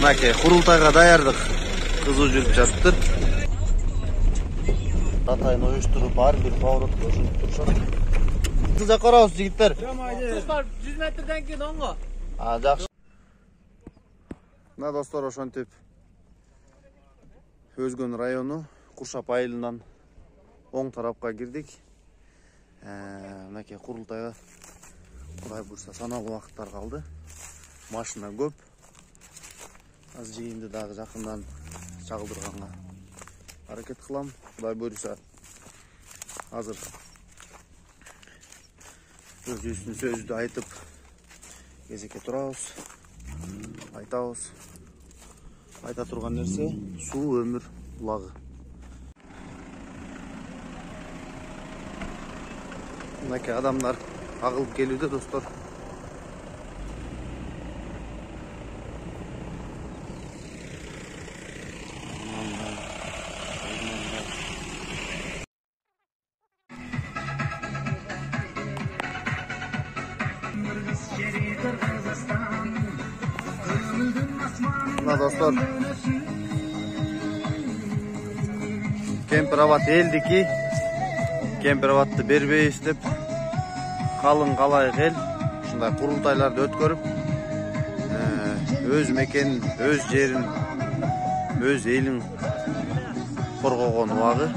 Мынакей курултайга даярдык кызуу жүрүп жатыптыр. Татайын оюштуруп, ар бир поворотко ушинтип турушат. Сиз жакка барабыз, жигиттер. Достор, 100 метрден кийин оңго. Жакшы. Мына достор, ошентип Өзгөн району Куршап айылынан оң тарапка кирдик. Мынакей курултайга Кудай буйрса саналуу убакыттар калды. Машина көп. Аз жыйынды дагы жакындан чагылдырганга аракет кылам. Кудай буйрса азыр өзүбүздүн сөздү айтып кезекке турабыз. Айтабыз. Айта турган нерсе суу өмүр булагы. Мынакей адамдар агылып келүүдө, достор. Мына достор, Кемпирабад элдики, Кемпирабадты бербейбиз деп калың калайык эл ушундай курултайларды өткөрүп, өз мекенин, өз жерин, өз элин коргогон убагы.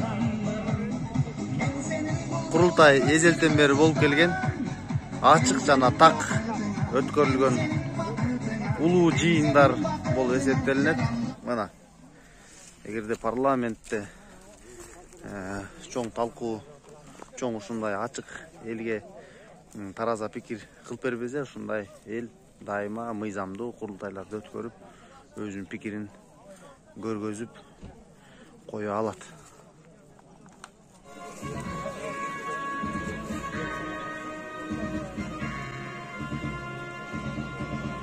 Курултай эзелтен бери болуп келген, ачык жана так өткөрүлгөн улуу жыйындар болуп эсептелинет. Мына эгерде парламентте чоң талкуу, чоң ушундай ачык элге тараза пикир кылып бербесе, ушундай эл дайыма мыйзамдуу курултайларды өткөрүп, өзүнүн пикирин көргөзүп кое алат.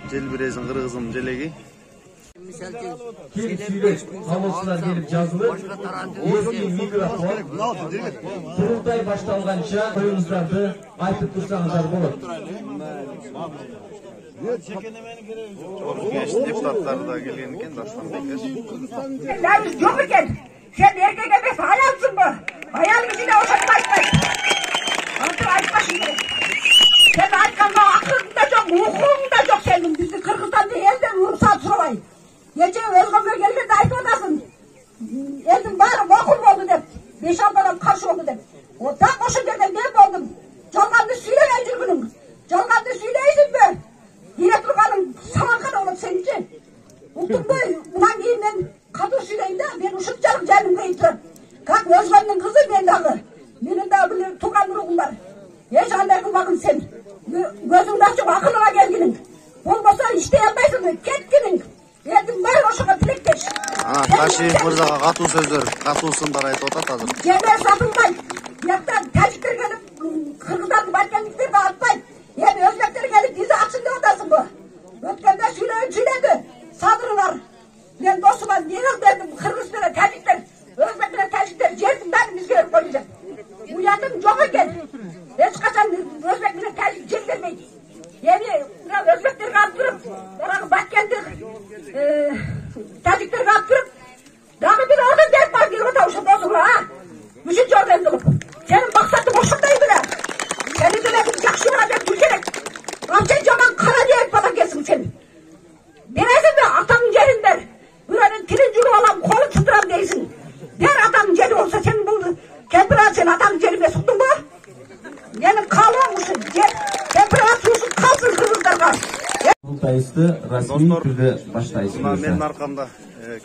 Желбирезин кыргызым желеги. Kim süreç kamusuna gelip yazılır, özgün mikrofon, kurultay başlangança oyunuzlardı aytıp dursanızlar olur. Genç deputatlar da gelgen eкен, Daşlanbek. Laviz yok eken, sen erkek emes hayalsın mı? Hayal içinde oşatma aytmayın. Antır aytma şimdi. Sen aytkanla aklında çok, ruhunda çok senin. Bizi Kırgızstan'da elden ruhsat sorayım. Gece Özgür'e geldiğinde ayıp odasın. Eldim bari okul oldu dep. 5-6 adam karşı oldu dep. O tam koşun derden ben oldum. Calgandı söylemeyin günün. Calgandı söyleyizin ben. Yine Turgan'ın samankan olup senin için. Uldum boy, bundan кейін ben kadın söyleyeyim de ben uşutacağım canım kayıtırım. Kalk Özgür'ün kızı ben dağı. Benim daha bilir Turgan ruhum var. Hiç anlayın bakın sen. Gözünü açıp akılına gelginin. Olmasa işte yapmaysın. Ketkinin. Eldim var oşuğa tilekteş. Taşиев мырзага катуу сөздөр, катуу сындар айтып атат азыр. Жерлер сатылмай. Яктан тәжиктер келип, кыргыздардын баткендиктерди атпайт. Эми өзбектер келип бизи атсын деп атасың бу. Өткөндө сүйлөдү. Сабыры бар. Мен досума нерел бердим, кыргыз менен тәжиктер, өзбек менен тәжиктер жердин баарын бизге берип койду. Уятым жок экен. Эч качан өзбек менен тәжик жер бербейт. Эми өзбектерге алып туруп, баягы баткенди тәжиктерге алып туруп, дагы бир адам берип барып келип атабы ошо досуңа, мүшүт жардамды кылып. Сенин максатың ошондой беле. Сени деле жакшы бала деп бул керек. Ал сен жаман кара деп бала келсиң сен. Бересиңби атаңдын жерин бер. Бирөөнүн тилин жулуп алам, колун сындырам дейсиң. Бер атаңдын жери болсо сен бул кемпират сен атаңдын жерин эмес, уктуңбу? Менин каалоом ушу жер кемпират суусун калсын кыргыздарга. Kurultayısı rasmi türde başlayısı. Менин аркамда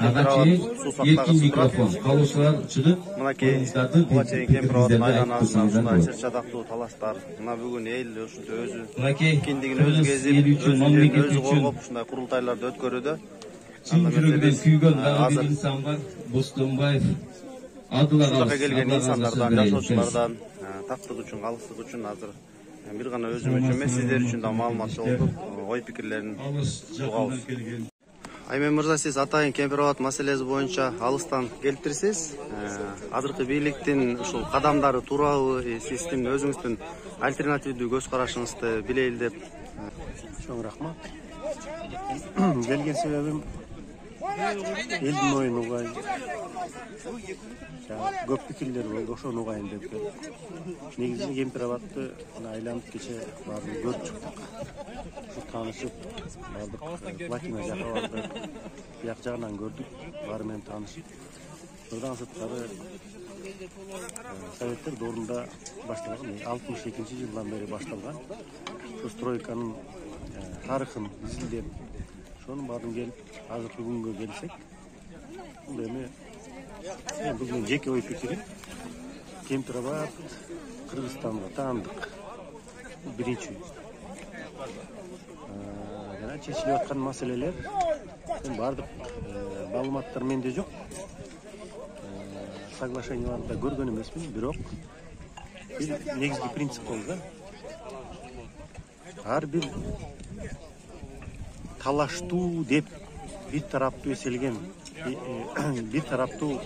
Agaçı yetkin mikrofon. Kaluşlar çıkıp oyunculardı Кемпирабадтын айланасына ушундай чыр-чатактуу талаштар. Мына бүгүн эл ушунча өзү эркиндигин өзү кезип, өзү коргоп ушундай курултайларды өткөрүүдө. Çin жүрөгүнөн күйгөн дагы бир инсан бар, Бостомбаев. Ушунга келген инсандардан, жашоочулардан тактык үчүн, калыстык үчүн азыр бир гана өзүм үчүн эмес, сиздер үчүн да маалымат жолдоп, ой пикирлерин угабыз. Аймен мырза, сиз атайын Кемпирабад маселеси боюнча алыстан келиптирсиз. Азыркы бийликтин ушул кадамдары туурабы, сиздин өзүңүздүн альтернативдүү көз карашыңызды билейли деп. Чоң рахмат. Келген себебим Elдің ойын ұғайын. Көп пікірлер болды, ошоны ұғайын деп келді. Негізі Кемпир-Абадты айланып кеше барын көріп шықтық. Танышып, бардық, платина жаққа барды. Яқ жағынан көрдік, барымен танышып. Содан сырттары советтер дорында башталған, 62-ші жылдан бері башталған. Стройканың тарихын изилдеп, шоның барын келіп, азыркы күнгө келсек, бұл эми бүгүн жеке ой пикирим. Кемпир-Абад Кыргызстанга таандык. Биринчи. Жана чечилип аткан маселелер бардык маалыматтар менде жок. Соглашенияларда көргөн эмесмин, бирок бир негизги принцип болду. Ар бир талаштуу деп бир тараптуу эселген, бир тараптуу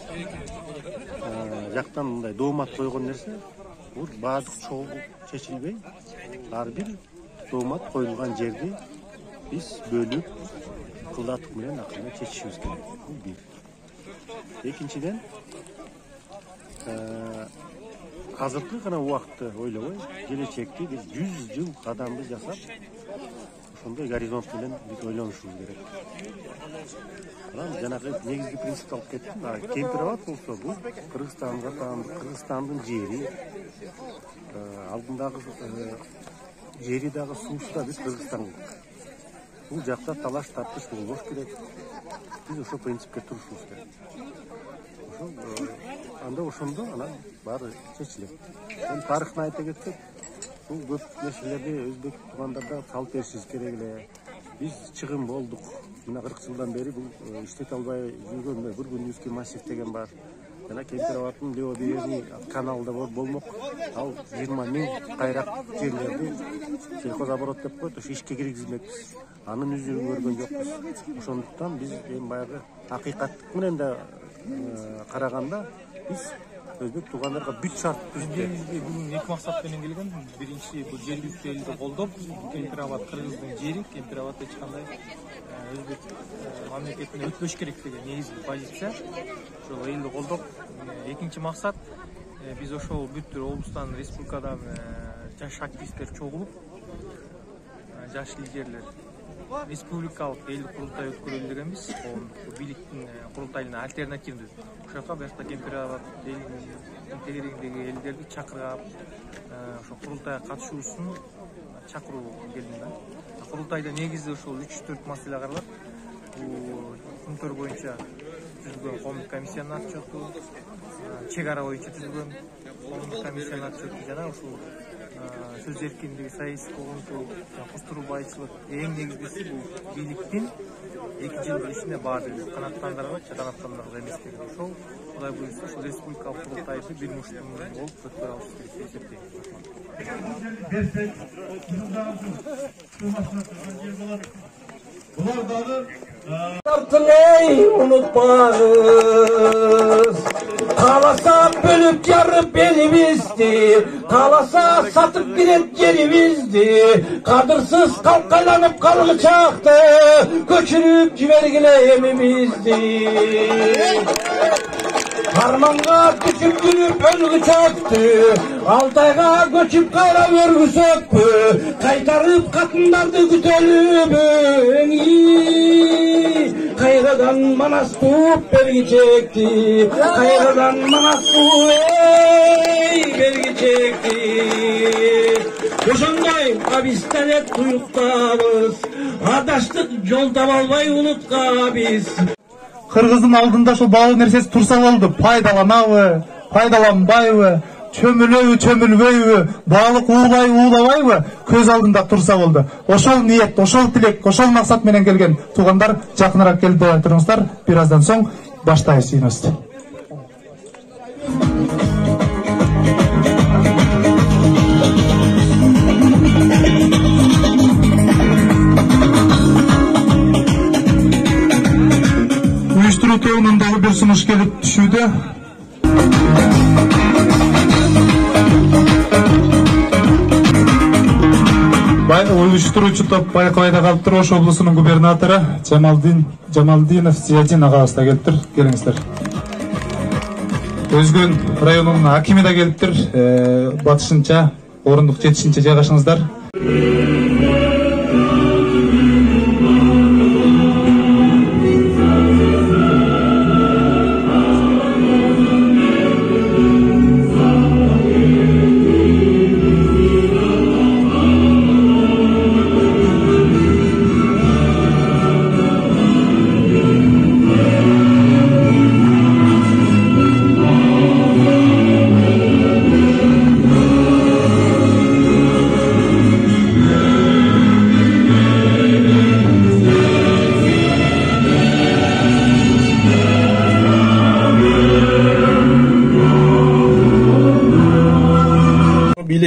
жактан мындай доомат койгон нерсе, бул баардык чогуу чечилбей, ар бир доомат коюлган жерди биз бөлүп, кылдатык менен акырын чечишибиз керек. Бул бир. Экинчиден, азыркы гана убакытты ойлобой, келечекти биз 100 жыл кадамды жасап, ошондой горизонт менен биз ойлонушубуз керек. Жанагы негизги принципти алып кеттим. Кемпир-Абад болсо, бул Кыргызстанга таандык, Кыргызстандын жери. Алдындагы жери дагы суусу да биз Кыргызстандык. Бул жакта талаш тартыш болбош керек. Биз ошо принципке турушубуз керек. Анда ошондо анан баары чечилет. Тарыхын айта кетсек, бул көп нерселерди өзбек туугандарда салып беришибиз керек эле. Биз чыгым болдук. Мына 40 жылдан бери бул иштете албай жүргөн бир күндүзгү массив деген бар. Жана Кемпир-Абадтын левобережный каналда болмок. Ал 20 000 кайрак жерлерди сельхозоборот деп коет, ошо ишке киргизмекпиз. Анын үзүрүн көргөн жокпуз. Ошондуктан биз эми баягы акыйкаттык менен да караганда биз өзбек туугандарга бүт шарт түздүк. Бүгүн эки максат менен келген. Биринчи бул жергиликтүү элди колдоп, Кемпир-Абад Кыргыздын жери, Кемпир-Абад эч кандай өзбек мамлекетине өтпөш керек деген негизги позиция. Ошол элди колдоп, экинчи максат биз ошол бүт облустан, республикадан жаш активисттер чогулуп, жаш лидерлер республикалык элдик курултай өткөрөлү дегенбиз. Бийликтин курултайына альтернативдүү. Ошока башка Кемпир-Абад тегерегиндеги элдерди чакырып, ошо курултайга катышуусун чакыруу келдим да. Курултайда негизи ошол 3-4 маселе каралат. Күнтөр боюнча түзүлгөн коомдук комиссиянын отчету, чек ара боюнча түзүлгөн коомдук комиссиянын отчету жана ушул сөз эркиндиги, саясий коомдук, кустурулбайчылык, эң негизгиси бул бийликтин 2 жылдык ишине баардыгы канаттандырылат, канаттандырылат эмес деген. Ошол Кудай буйрса, ошол республикалык курултайды бир муштум болуп өткөрө алыш керек деп эсептейм. Tartıley unutmayız. Kalasa bölüp yarıp elimizdi. Kalasa satıp giret yerimizdi. Kadırsız kalkalanıp kalkacaktı. Göçürüp civergile emimizdi. Harmanga düşüp gülüp ölgüçöktü. Altayga göçüp kayra örgüsöktü. Kaytarıp katındardı gütölübün. Kayradan manas tuğup belgi çekti. Kayradan manas tuğup belgi çekti. Oşonday abisten et tuyuktabız. Adaştık yol tabalbay unutqa biz. Kırgыздын алдында ошол баалуу нерсеси турса болду. Пайдаланабы, пайдаланбайбы, чөмүлөбү, чөмүлбөйбү, баалык уулайбы, уулабайбы, көз алдында турса болду. Ошол ниет, ошол тилек, ошол максат менен келген туугандар жакыныраак келип туруңуздар. Бир аздан соң баштайбыз жыйыныбызды. Uyuşturucu тобунан дагы бир сунуш келип түшүүдө. Uyuşturucu топ Байкалайда калыптыр. Ош облусунун губернатору Жамалдинов Зиядин агабыз да келиптир. Келиңиздер. Өзгөн районунун акими да келиптир. Батышынча, орундук жетишинче жайгашыңыздар.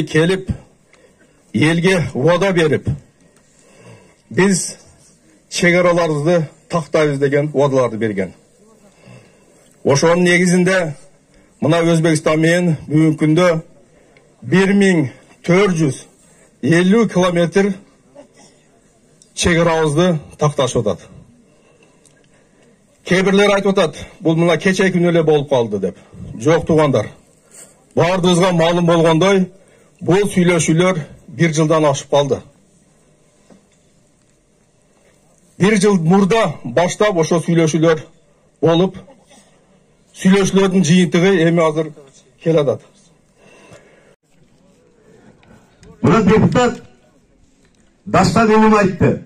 Kelip, elge vada berip, biz çegaralarımızı taktayız degen vadalardı bergen. Oşonun negizinde mına Özbekistan men bugünkü күндө 1450 kilometr çegarabızды taktашып атат. Kebirler айтып атат, бул мына кече күнү эле болуп калды деп. Жок туугандар. Бардыгыбызга маалым болгондой, бұл сүйлөшүүлөр 1 жылдан ашып қалды. 1 жыл мурда баштап ошо сүйлөшүүлөр болуп, сүйлөшүүлөрдүн жыйынтыгы эми азыр келе атат. Мына депутат Дастан Эмим айтты.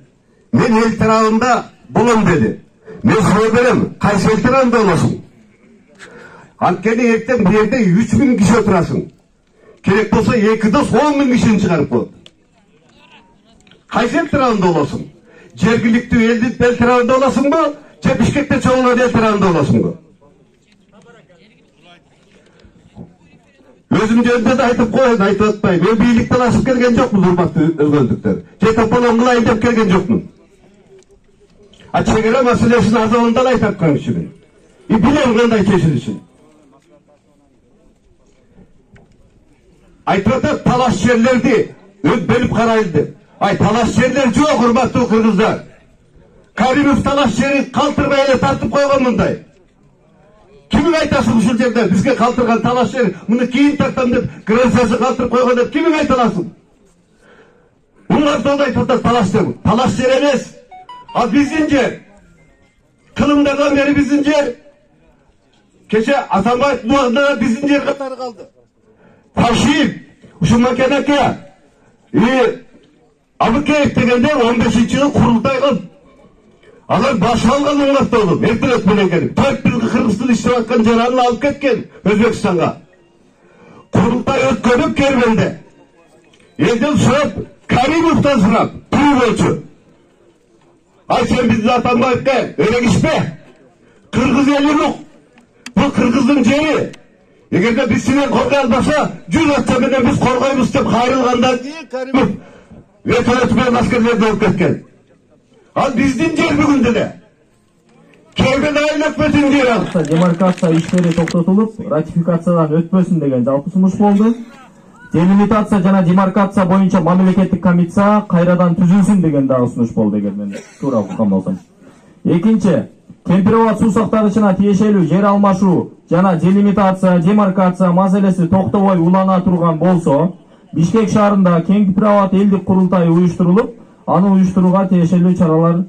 Мен эл тарабында болом деди. Мен суроо берем, кайсы эл тарабында болосуң? Анткени эртең бу жерде 3000 киши отурасың. Керек болса 2-10 kişinin çıkarıp koy. Kayser tarafında olasın. Cergilikli el tarafında olasın mı? Bişkek'te çoğunlar el tarafında olasın mı? Özümce önde de aytıp koyun, aytıp atmayın. Ben birlikten asıp gelgen yok mu durmakta özgöndükler? Topalan kılayın deyip gelgen yok mu? Çegara meselesini azalından aytıp koyun için. Biliyorum kanday kesin için. Aytırdı talaş yerlerdi, bölüp karayıldı. Ay talaş yerler çok hurmatlı Kırgızlar. Karimov talaş yeri kaldırmayla tartıp koygan bunday. Kimin aytasın şu yerde? Bizge kaldırgan talaş yeri, bunu keyin tartam deyip, grensiyası kaldırıp koygan deyip, kimin aytalasın? Bunlar da aytırdı talaş yeri. Talaş yeri emes. Az bizim yer. Kılımlardan beri bizim yer. Keçe Atambayt Muğan'da bizim yer katarı kaldı. Tavşiyim, şu makineke, Abıkeyif degende 15. yıl kurultaygan. Alar baş algan oğlakta olup, ertelek bilen gelip, 4000 Kırgızstan işlep atkan jararını alıp ketken Özbekistan'a. Kurultay ötkönüp Kerben'de. Elden sürep, Karimov'dan sürep, Tuğbolçu. Ay sen bizi Atambayt gel, öyle gişme. Kırgız eli yok. Bu Kırgız'ın jeri. Eğer de biz sinen korkayalmasa, cüz atçameden biz korkayımız deyip kayrılgandan değil Karimov. Veto askerlerden olup ketken. Al bizden yer bugün de. Kerben ayın ötmesin diye. Demarkasiya işleri toktotulup, ratifikatsiyadan ötmösүн деген жалпы сунуш болду. Делимитация жана демаркация боюнча мамлекеттик комиссия кайрадан түзүлсүн деген дагы сунуш болду эгер мен туура уккан болсом. Экинчи, Кемпирабад суу сактагычына тиешелүү жер алмашуу жана делимитация, демаркация маселеси токтобой улана турган болсо, Бишкек шаарында Кемпирабад элдик курултайы уюштурулуп, аны уюштурууга тиешелүү чаралар,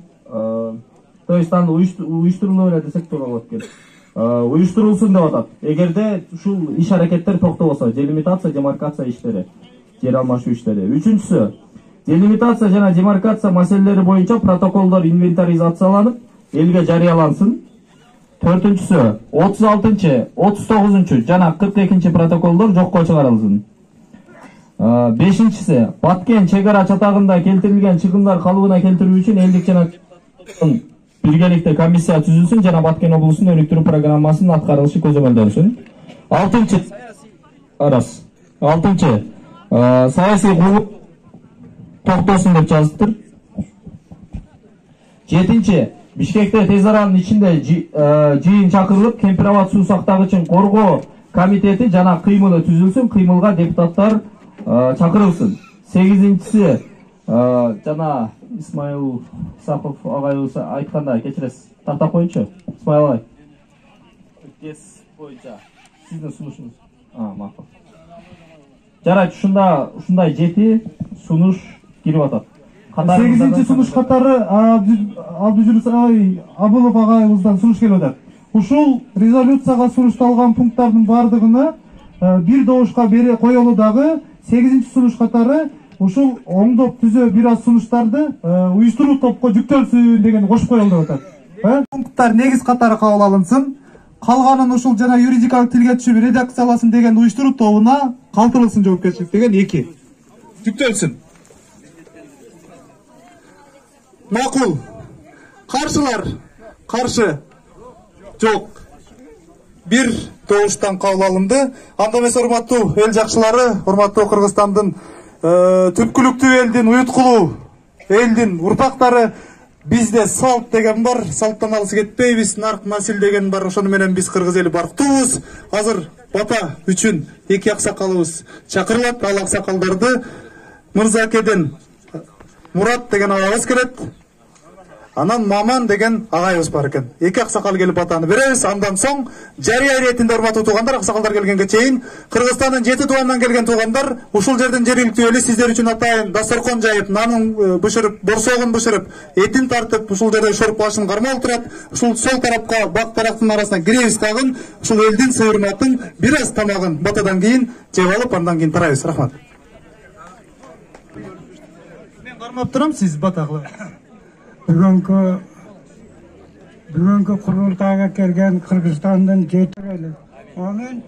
то есть аны уюштурулуу эле десек туура болот экен. Уюштурулсун деп атат. Эгерде ушул иш аракеттер токтобосо, делимитация, демаркация иштери, жер алмашуу иштери. Үчүнчүсү, делимитация жана демаркация маселелери боюнча протоколдор инвентаризацияланып, элге жарыялансын. Төртүнчүсү, 36-чы, 39-чу жана 42-чи протоколдор жокко чыгарылсын. Бешинчиси, Баткен чегара чатагында келтирилген чыгымдар калыбына келтирүү үчүн элдик жана биргеликте комиссия түзүлсүн жана Баткен облусунун өнүктүрүү программасынын аткарылышы көзөмөлдөнсүн. Алтынчы, саясий кулук токтосун деп жазыптыр. Жетинчи, Бишкекте тез аранын ичинде жыйын чакырылып, Кемпирабад суу сактагычын коргоо комитети жана кыймылы түзүлсүн, кыймылга депутаттар чакырылсын. 8-чisi, Жана Исмаил Исаков агайыбыз айткандай, кечиресиз. Тарта коюнчу. Исмаил агай. Тез боюнча сиздин сунушуңуз. Макул. Жарайт, ушундай жети сунуш кирип атат. 8-ci sunuş қатары Абылов ағайымыздан sunuş келіп атат. Ушул резолюцияға sunuшталған пункттардың бардығына бир добушка коюлуудагы 8-ci sunuş қатары ушул оңдоп түзө бир аз сунуштарды уюштуруу топко жүктөлсүн деген кошуп коюлду деп атат. Пункттар негиз катары кабыл алынсын. Калганын ушул жана юридикалык тилге түшүп редакцияласын деген уюштуруу тобуна калтырылсын жоопкерчилик деген 2. Жүктөлсүн. Макул. Каршылар. Каршы. Жок. Бир добуштан кабыл алынды. Анда эмес, урматтуу эл жакшылары, урматтуу Кыргызстандын түпкүлүктүү элдин, уюткулуу элдин урпактары, бизде салт деген бар, салттан алыс кетпейбиз, нарк насил деген бар, ошону менен биз кыргыз эли барктуубуз. Азыр бата үчүн 2 аксакалыбыз чакырылат. Ал аксакалдарды Мырзакеден Мурат деген агайыбыз келет. Анан Маман деген агайыбыз бар экен. 2 аксакал келип батаны беребиз. Андан соң жарыя иретинде урматтуу туугандар, аксакалдар келгенге чейин Кыргызстандын 7 туугандан келген туугандар, ушул жерден жергиликтүү эли сиздер үчүн атайын дасторкон жайып, нанын бышырып, борсогун бышырып, этин тартып, ушул жерде шоруп башын кармап турат. Ушул сол тарапка бак тарактын арасына киребиз дагы, ушул элдин сыйырматын бир аз тамагын батадан кийин жеп алып, андан кийин тарайбыз. Рахмат. Мен кармап турам, сиз бата кылып. Бүгүнкү курултайга келген Кыргызстандын жети эли. Амин.